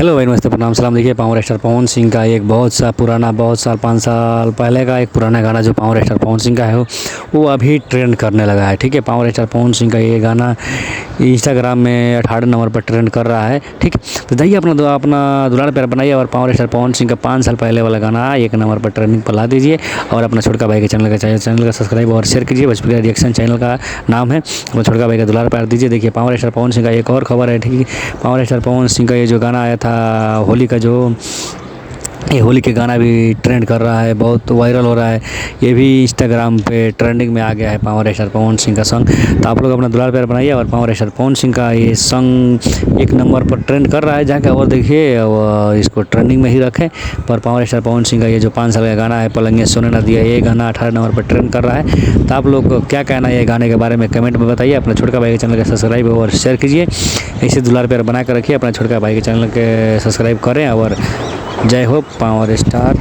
Hello भाई, नमस्ते, प्रणाम, सलाम। देखिए, पावर स्टार पवन सिंह का एक बहुत सा पुराना, बहुत साल 5 साल पहले का एक पुराना गाना जो पावर स्टार पवन सिंह का है वो अभी ट्रेंड करने लगा है। ठीक है, पावर स्टार पवन सिंह का ये गाना इंस्टाग्राम में 18 नंबर पर ट्रेंड कर रहा है। ठीक, तो जाइए अपना दुलार प्यार बनाइए और पावर स्टार पवन सिंह का 5 साल पहले वाला गाना 1 नंबर पर ट्रेंडिंग पर ला दीजिए और अपना छोटका भाई के चैनल का सब्सक्राइब और शेयर कीजिए। भोजपुरी रिएक्शन चैनल का नाम है, अपना छोटका भाई का दुलार प्यार दीजिए। देखिए, पावर स्टार पवन सिंह का एक और खबर है। ठीक है, पावर स्टार पवन सिंह का ये जो गाना आया था होली का, जो ये होली के गाना भी ट्रेंड कर रहा है, बहुत वायरल हो रहा है। ये भी इंस्टाग्राम पे ट्रेंडिंग में आ गया है, पावर स्टार पवन सिंह का सॉन्ग। तो आप लोग अपना दुलार प्यार बनाइए और पावर स्टार पवन सिंह का ये सॉन्ग 1 नंबर पर ट्रेंड कर रहा है। जाकर और देखिए, और इसको ट्रेंडिंग में ही रखें। पर पावर स्टार पवन सिंह का ये जो 5 साल का गाना है, पलंगिया सोने ना दिया, ये गाना 18 नंबर पर ट्रेंड कर रहा है। तो आप लोग को क्या कहना है ये गाने के बारे में कमेंट में बताइए। अपना छोटका भाई के चैनल का सब्सक्राइब और शेयर कीजिए। ऐसे दुलार प्यार बना कर रखिए। अपना छोटका भाई के चैनल के सब्सक्राइब करें और जय हो पावर स्टार।